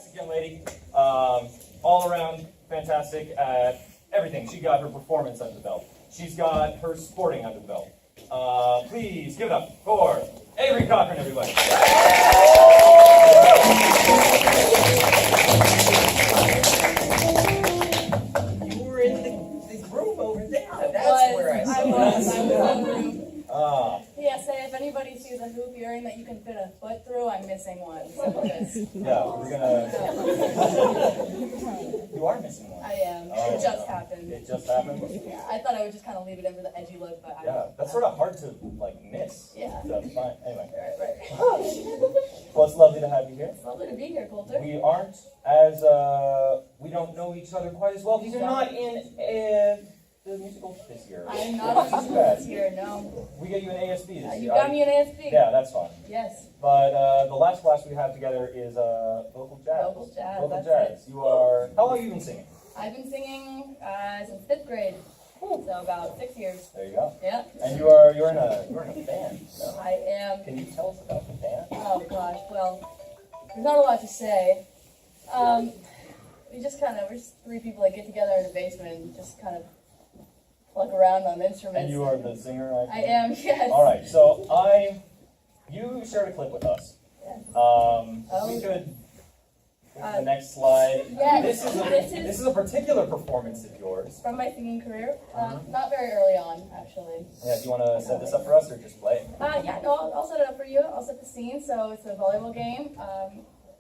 fantastic young lady. All around fantastic at everything. She got her performance under the belt. She's got her sporting under the belt. Please give it up for Avery Cochran, everybody. You were in the room over there. That's where I saw I was in the room. Ah, If anybody sees a hoop earring that you can fit a foot through, I'm missing one. So just, yeah, we're gonna. You are missing one. I am. Oh, It just happened. It just happened. Yeah, I thought I would just kind of leave it in for the edgy look, but Yeah, that's sort of hard to like miss. Yeah. That's fine. Anyway, Right. well, it's lovely to have you here. It's lovely to be here, Coulter. We aren't as we don't know each other quite as well because you're not in the musical this year. I'm not on this year, no. We get you an ASB this year. You got me an ASB. Yeah, that's fine. Yes. But the last class we have together is vocal jazz. Vocal jazz, Vocal that's jazz. You are. How long have you been singing? I've been singing since 5th grade, so about 6 years. There you go. Yeah. And you're in a band. No? I am. Can you tell us about the band? Oh gosh, well, there's not a lot to say. We're just 3 people that get together in a basement and just kind of plug around on instruments. And you are the singer, I am, yes. All right. So you shared a clip with us. Yes. We could. The next slide. Yes, This is a particular performance of yours. from my singing career. Not very early on, actually. Yeah, do you want to set this up for us or just play? Yeah, no, I'll set it up for you. I'll set the scene. So it's a volleyball game.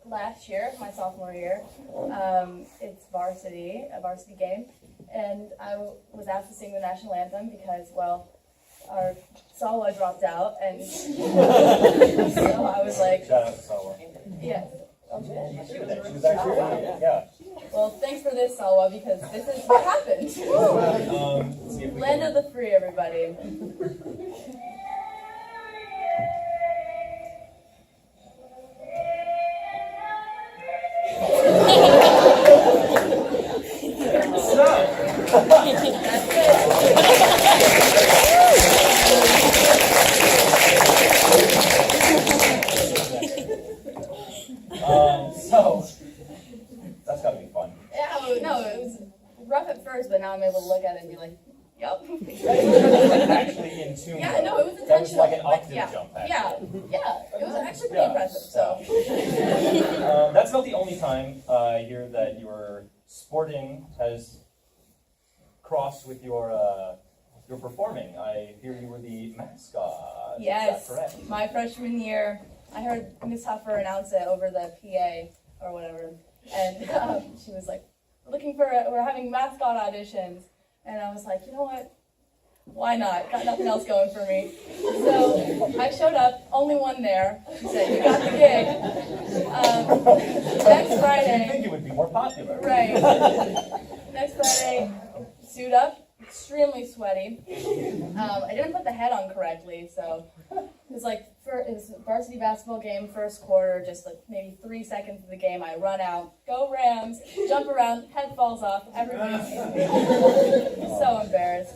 Last year, my sophomore year, it's a varsity game, and I was asked to sing the national anthem because, well, our Salwa dropped out, and so I was like, Shout out to Salwa. yeah. She was actually yeah. Well, thanks for this, Salwa, because this is what happened. See if we Land can. of the free, everybody. So that's gotta be fun. Yeah, no, it was rough at first, but now I'm able to look at it and be like, yup. Actually in tune. Yeah, no, it was intentional. That was like an octave yeah, jump. Actually. yeah, it was actually pretty impressive. So, That's not the only time I hear that your sporting has crossed with your performing. I hear you were the mascot. yes, Is that correct? my freshman year, I heard Miss Huffer announce it over the PA or whatever, and she was like, we're having mascot auditions, and I was like, you know what? Why not? Got nothing else going for me. So I showed up, only one there. She said, you got the gig. Next I Friday. think it would be more popular. Right. Next Friday, suit up, extremely sweaty. I didn't put the head on correctly, so it was a varsity basketball game, first quarter, just like maybe 3 seconds of the game. I run out, go Rams, jump around, head falls off, everybody's so embarrassed.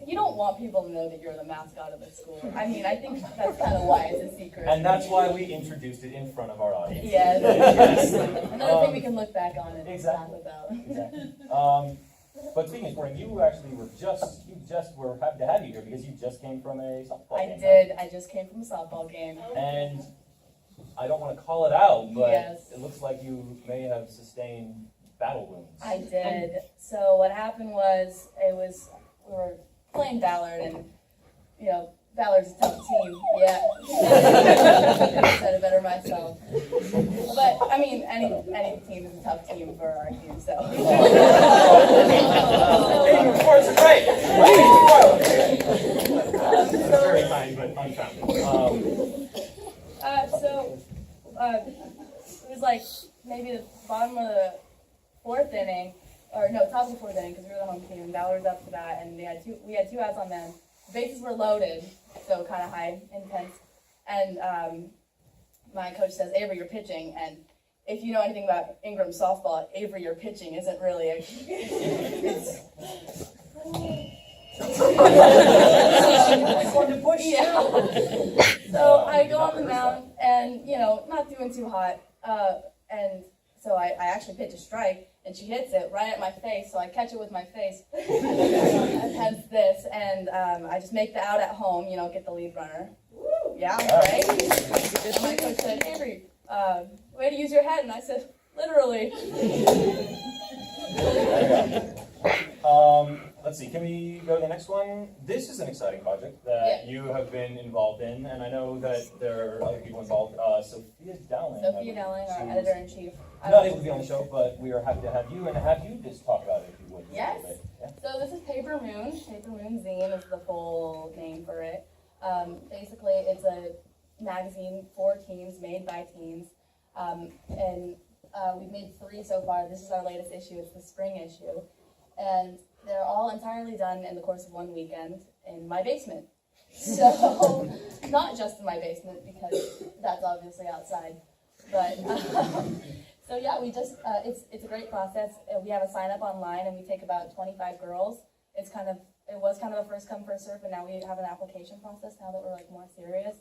You don't want people to know that you're the mascot of the school. I mean, I think that's kind of why it's a secret. And that's why we introduced it in front of our audience. Yes. Another thing we can look back on and Exactly. laugh about. Exactly. But speaking of sporting, you actually were were happy to have you here because you just came from a softball game. I did. I just came from a softball game. And I don't want to call it out, but Yes. it looks like you may have sustained battle wounds. I did. So what happened was, we were playing Ballard, and Ballard's a tough team. Yeah. I said it better myself. But I mean, any team is a tough team for our team. So. Of course, it's right. That's very kind, but unfounded. It was like maybe the bottom of the 4th inning, or no, top of the 4th inning, because we were the home team, and Ballard was up to bat, and we had 2 outs on them. The bases were loaded, so kind of high, intense, and my coach says, Avery, you're pitching, and if you know anything about Ingram softball, Avery, you're pitching isn't really it's So I go on the mound, and not doing too hot, and So I actually pitch a strike, and she hits it right at my face, so I catch it with my face, and hence this, and I just make the out at home, get the lead runner. Woo! Yeah, right? And my coach said, Avery, way to use your head, and I said, literally. Let's see, can we go to the next one? This is an exciting project that you have been involved in, and I know that there are other people involved. Sophia Dowling. Sophia Dowling, our editor-in-chief. Not able to be on the show, but we are happy to have you, and have you just talk about it, if you would. Yes. Yeah. So this is Paper Moon. Paper Moon Zine is the full name for it. Basically, it's a magazine for teens, made by teens, and we've made 3 so far. This is our latest issue. It's the spring issue, and they're all entirely done in the course of 1 weekend in my basement. So, not just in my basement, because that's obviously outside, but, so yeah, we just, it's a great process. We have a sign up online, and we take about 25 girls. It was kind of a first come, first serve, but now we have an application process now that we're like more serious.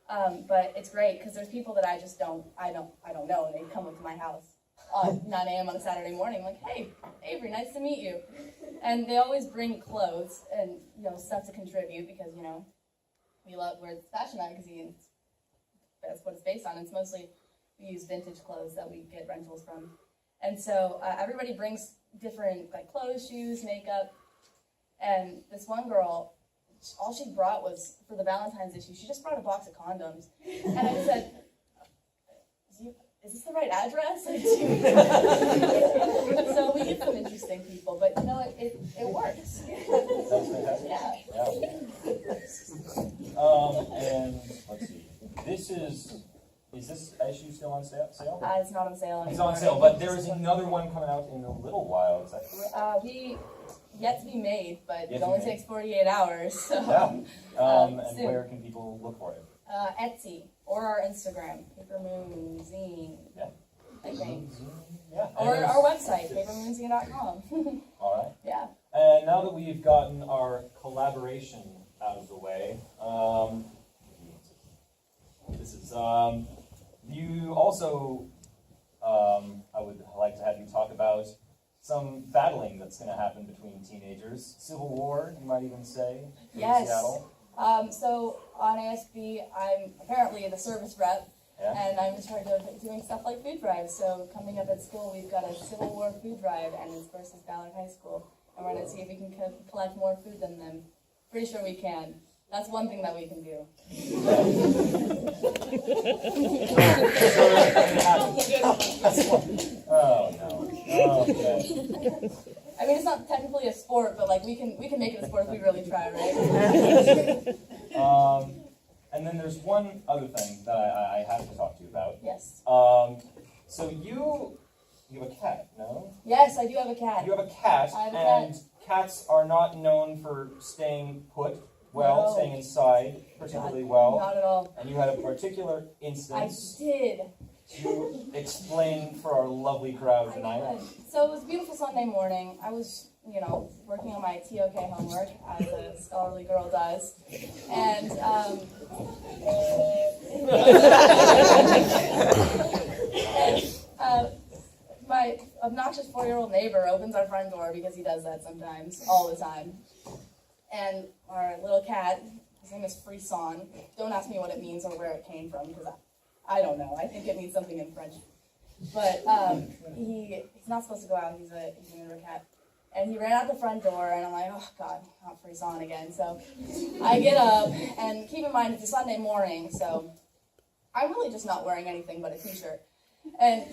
But it's great, because there's people that I don't know, and they come up to my house on 9 a.m. on a Saturday morning, like, hey, Avery, nice to meet you. And they always bring clothes and, stuff to contribute, because, we're fashion magazines. That's what it's based on. It's mostly, we use vintage clothes that we get rentals from. And so everybody brings different, clothes, shoes, makeup. And this one girl, all she brought was, for the Valentine's issue, she just brought a box of condoms. And I said, is this the right address? So we get some interesting people, but it works. That's fantastic. Yeah. And let's see. Is this issue still on sale? It's not on sale anymore. It's on sale, but there is another one coming out in a little while. Is that correct? Yet to be made, but it only takes 48 hours. So. Yeah. And where can people look for it? Etsy or our Instagram, Paper Moon Zine. Yeah. I think. Yeah. Or our website, papermoonzine.com. All right. Yeah. And now that we've gotten our collaboration out of the way, you also, I would like to have you talk about some battling that's going to happen between teenagers. Civil war, you might even say, in Seattle. So on ASB, I'm apparently the service rep, and I'm in charge of doing stuff like food drives. So coming up at school, we've got a Civil War food drive, and it's versus Ballard High School. And we're going to see if we can collect more food than them. Pretty sure we can. That's one thing that we can do. Oh, no. Okay. I mean, it's not technically a sport, but we can make it a sport if we really try, right? And then there's one other thing that I have to talk to you about. Yes. So you have a cat, no? Yes, I do have a cat. You have a cat, I have a and cat. Cats are not known for staying put well, No. staying inside particularly well. Not at all. And you had a particular I instance did. to explain for our lovely crowd tonight. So it was a beautiful Sunday morning. I was, working on my TOK homework, as a scholarly girl does. And, my obnoxious 4-year-old neighbor opens our front door, because he does that sometimes, all the time. And our little cat, his name is Frisson. Don't ask me what it means or where it came from, because I don't know. I think it means something in French. But he's not supposed to go out. He's an indoor cat. And he ran out the front door, and I'm like, oh, God, not Frisson again. So I get up, and keep in mind, it's a Sunday morning, so I'm really just not wearing anything but a t-shirt. And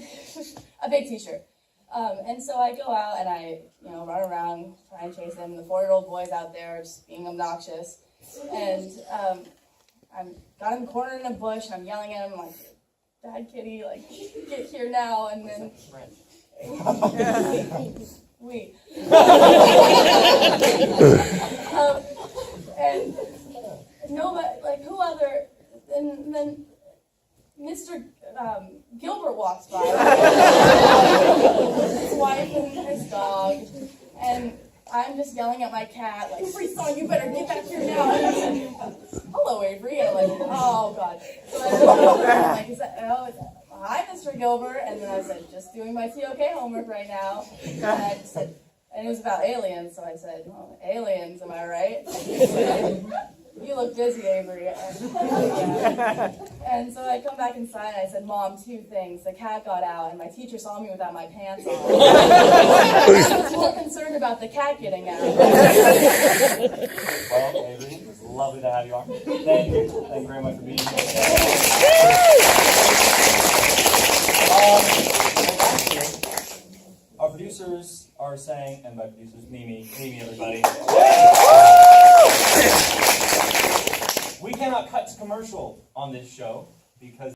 a big t-shirt. And so I go out, and I, run around, try and chase him. The 4-year-old boy's out there just being obnoxious. And I'm got him cornered in a bush, and I'm yelling at him, like, Dad, kitty, get here now. And then... We. And nobody, who other, and then Mr. Gilbert walks by, with his wife and his dog, and I'm just yelling at my cat, Frisson, you better get back here now. And he's like, hello, Avery. And I'm like, oh, God. So I go over, and I'm like, hi, Mr. Gilbert. And then I said, just doing my TOK homework right now. And I said, and it was about aliens, so I said, oh, aliens, am I right? He said, you look busy, Avery. Yeah. And so I come back inside and I said, Mom, two things. The cat got out and my teacher saw me without my pants on. I was more concerned about the cat getting out. Well, Avery, it was lovely to have you on. Thank you. Thank you very much for being here. Our producers are saying, and by producers, Mimi, everybody. We cannot cut to commercial on this show because